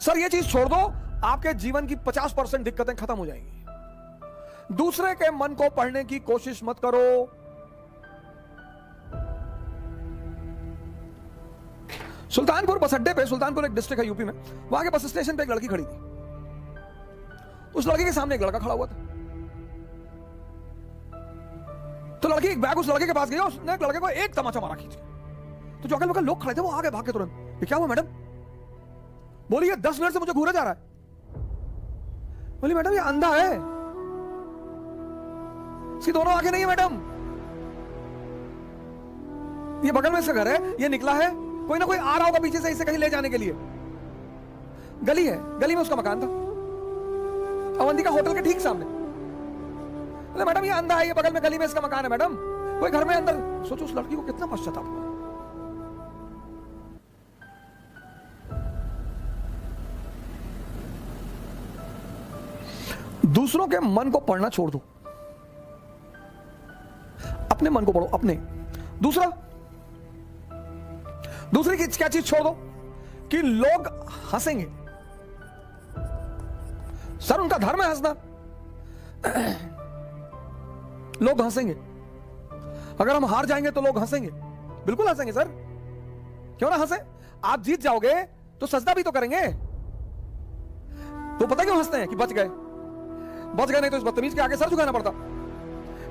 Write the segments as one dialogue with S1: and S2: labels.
S1: Sir ये चीज छोड़ दो, आपके जीवन की 50% दिक्कतें खत्म हो जाएंगी। दूसरे के मन को पढ़ने की कोशिश मत करो। सुल्तानपुर बस अड्डे पे, सुल्तानपुर एक डिस्ट्रिक्ट है यूपी में, वहां के बस स्टेशन पे एक लड़की खड़ी थी। उस लड़की के सामने एक लड़का खड़ा हुआ था। तो लड़की एक बैग उस लड़के के पास गई, उसने लड़के को एक तमाचा मारा खींच के। तो जो अगल बगल लोग खड़े थे वो आगे भाग के तुरंत, ये क्या हुआ मैडम? बोली ये 10 मिनट से मुझे घूरा जा रहा है। बोली मैडम ये अंधा है, इसकी दोनों आंखें नहीं है मैडम। ये बगल में इसका घर है, ये निकला है, कोई ना कोई आ रहा होगा पीछे से इसे कहीं ले जाने के लिए। गली है, गली में उसका मकान था, अवंतिका होटल के ठीक सामने। बोले मैडम ये अंधा है, ये बगल में गली में इसका मकान है मैडम, कोई घर में अंदर। सोचो उस लड़की को कितना पश्चाताप हुआ। दूसरों के मन को पढ़ना छोड़ दो, अपने मन को पढ़ो। अपने दूसरी की क्या चीज छोड़ दो कि लोग हंसेंगे। सर उनका धर्म है हंसना, लोग हंसेंगे। अगर हम हार जाएंगे तो लोग हंसेंगे, बिल्कुल हंसेंगे सर, क्यों ना हंसे। आप जीत जाओगे तो सजदा भी तो करेंगे। तो पता क्यों हंसते हैं कि बच गए नहीं तो इस बदतमीज के आगे सर झुकाना पड़ता।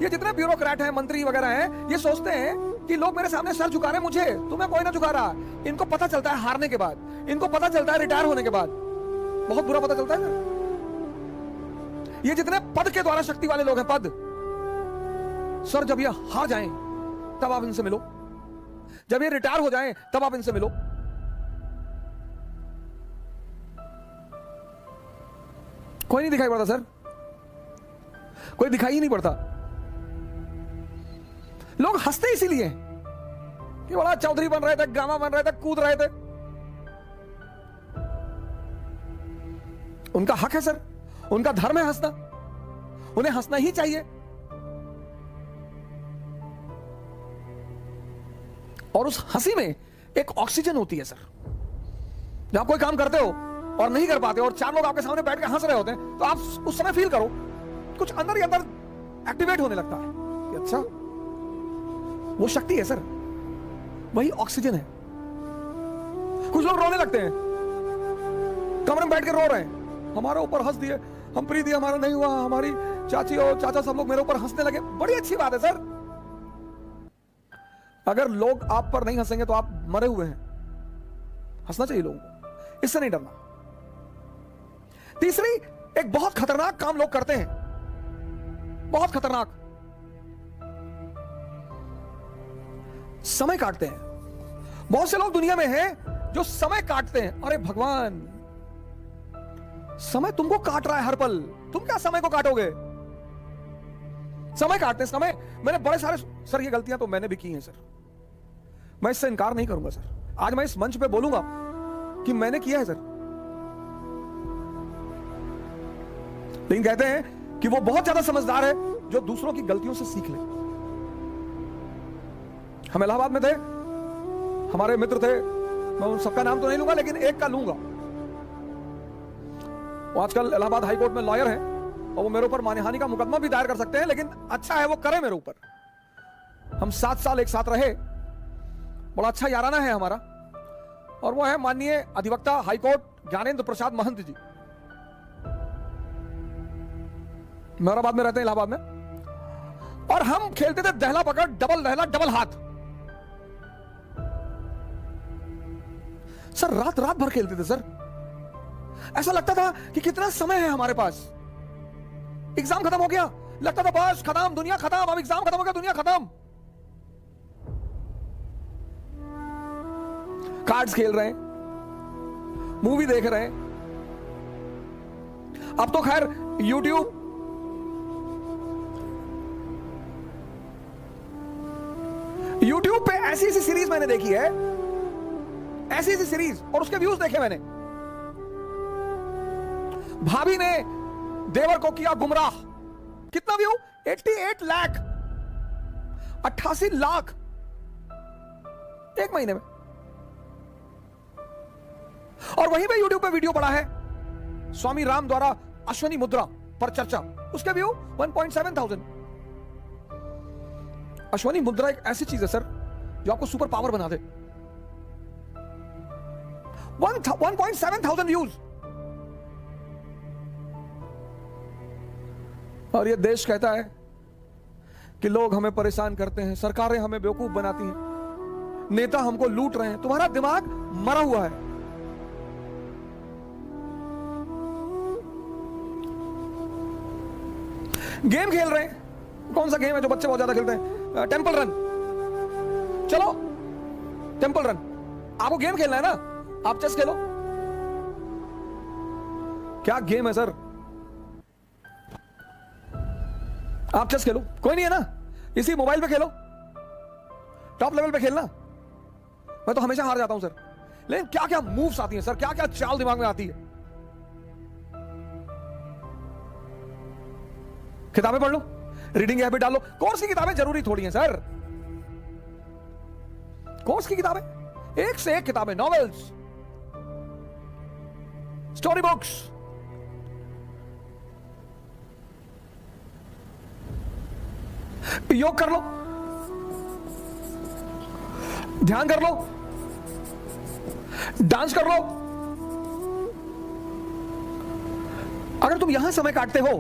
S1: ये जितने ब्यूरोक्रेट हैं, मंत्री वगैरह हैं, ये सोचते हैं कि लोग मेरे सामने सर झुका रहे, मुझे तुम्हें कोई ना झुका रहा। इनको पता चलता है हारने के बाद, इनको पता चलता है रिटायर होने के बाद, बहुत बुरा पता चलता है ना। ये जितने पद के द्वारा शक्ति वाले लोग हैं, पद, सर जब ये हार जाएं तब आप इनसे मिलो, जब ये रिटायर हो जाएं तब आप इनसे मिलो। कोई नहीं दिखाई पड़ता सर, कोई दिखाई ही नहीं पड़ता। लोग हंसते इसीलिए कि बड़ा चौधरी बन रहे थे, गामा बन रहे थे, कूद रहे थे। उनका हक है सर, उनका धर्म है हंसना, उन्हें हंसना ही चाहिए। और उस हंसी में एक ऑक्सीजन होती है सर। जब आप कोई काम करते हो और नहीं कर पाते और 4 लोग आपके सामने बैठ के हंस रहे होते हैं, तो आप उस समय फील करो कुछ अंदर ही अंदर एक्टिवेट होने लगता है कि अच्छा वो शक्ति है सर, वही ऑक्सीजन है। कुछ लोग रोने लगते हैं, कमरे में बैठ के रो रहे हैं, हमारे ऊपर हंस दिए, हम प्रीति हमारा नहीं हुआ, हमारी चाची और चाचा सब लोग मेरे ऊपर हंसने लगे। बड़ी अच्छी बात है सर, अगर लोग आप पर नहीं हंसेंगे तो आप मरे हुए हैं। हंसना चाहिए लोगों को, इससे नहीं डरना। तीसरी, एक बहुत खतरनाक काम लोग करते हैं, बहुत खतरनाक, समय काटते हैं। बहुत से लोग दुनिया में हैं जो समय काटते हैं। अरे भगवान, समय तुमको काट रहा है हर पल, तुम क्या समय को काटोगे? समय काटते हैं, समय। मैंने बड़े सारे, सर ये गलतियां तो मैंने भी की हैं सर, मैं इससे इनकार नहीं करूंगा सर। आज मैं इस मंच पे बोलूंगा कि मैंने किया है सर। लेकिन कहते हैं कि वो बहुत ज्यादा समझदार है जो दूसरों की गलतियों से सीख ले। हम इलाहाबाद में थे, हमारे मित्र थे, मैं उन सबका नाम तो नहीं लूंगा लेकिन एक का लूंगा। वो आजकल इलाहाबाद हाई कोर्ट में लॉयर है और वो मेरे ऊपर मानहानि का मुकदमा भी दायर कर सकते हैं, लेकिन अच्छा है वो करे मेरे ऊपर। हम 7 साल एक साथ रहे, बड़ा अच्छा याराना है हमारा। और वो है माननीय अधिवक्ता हाई कोर्ट ज्ञानेंद्र प्रसाद महंत जी, मेहराबाद में रहते हैं, इलाहाबाद में। और हम खेलते थे दहला पकड़, डबल दहला, डबल हाथ। सर रात रात भर खेलते थे सर, ऐसा लगता था कि कितना समय है हमारे पास। एग्जाम खत्म हो गया, लगता था बस खत्म, दुनिया खत्म, अब एग्जाम खत्म हो गया, दुनिया खत्म। कार्ड्स खेल रहे हैं, मूवी देख रहे हैं। अब तो खैर यूट्यूब पे ऐसी ऐसी सीरीज मैंने देखी है, ऐसी ऐसी सीरीज, और उसके व्यूज देखे मैंने। भाभी ने देवर को किया गुमराह, कितना व्यू? 88 लाख, 88 लाख एक महीने में। और वहीं पे यूट्यूब पे वीडियो पड़ा है स्वामी राम द्वारा अश्वनी मुद्रा पर चर्चा, उसके व्यू 1.7,000। अश्वनी मुद्रा एक ऐसी चीज है सर जो आपको सुपर पावर बना दे। 1.7,000 व्यूज। और ये देश कहता है कि लोग हमें परेशान करते हैं, सरकारें हमें बेवकूफ बनाती हैं, नेता हमको लूट रहे हैं। तुम्हारा दिमाग मरा हुआ है। गेम खेल रहे हैं, कौन सा गेम है जो बच्चे बहुत ज्यादा खेलते हैं? Temple run. चलो टेंपल रन, आपको गेम खेलना है ना, आप चेस खेलो। क्या गेम है सर? आप चेस खेलो, कोई नहीं है ना, इसी मोबाइल पे खेलो, टॉप लेवल पे खेलना। मैं तो हमेशा हार जाता हूं सर, लेकिन क्या क्या मूव्स आती हैं सर, क्या क्या चाल दिमाग में आती है। किताबें पढ़ लो, रीडिंग हैबिट डालो। कोर्स की किताबें जरूरी थोड़ी हैं सर, कोर्स की किताबें एक से एक किताबें, नॉवेल्स, स्टोरी बुक्स। योग कर लो, ध्यान कर लो, डांस कर लो। अगर तुम यहां समय काटते हो,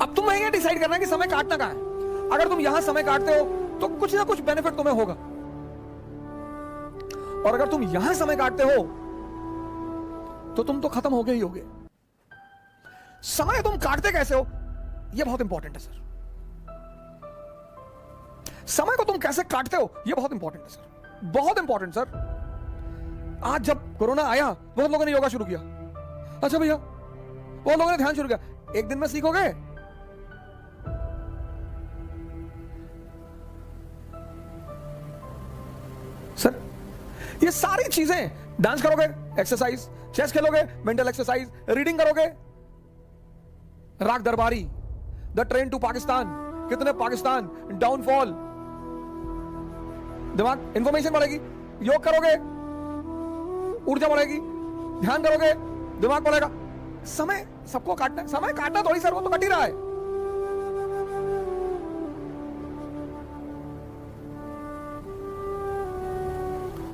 S1: अब तुम ये डिसाइड करना है कि समय काटना कहां है। अगर तुम यहां समय काटते हो तो कुछ ना कुछ बेनिफिट तुम्हें होगा, और अगर तुम यहां समय काटते हो तो तुम तो खत्म हो गए ही होगे। समय तुम काटते कैसे हो, यह बहुत इंपॉर्टेंट है सर। समय को तुम कैसे काटते हो, यह बहुत इंपॉर्टेंट है सर, बहुत इंपॉर्टेंट सर। आज जब कोरोना आया, बहुत लोगों ने योगा शुरू किया। अच्छा भैया, बहुत लोगों ने ध्यान शुरू किया। एक दिन में सीखोगे? सर ये सारी चीजें, डांस करोगे एक्सरसाइज, चेस खेलोगे मेंटल एक्सरसाइज, रीडिंग करोगे, राग दरबारी, द ट्रेन टू पाकिस्तान, कितने पाकिस्तान, डाउनफॉल, दिमाग इंफॉर्मेशन बढ़ेगी। योग करोगे ऊर्जा बढ़ेगी, ध्यान करोगे दिमाग बढ़ेगा। समय सबको काटना है, समय काटना थोड़ी सर, वो तो कट ही रहा है।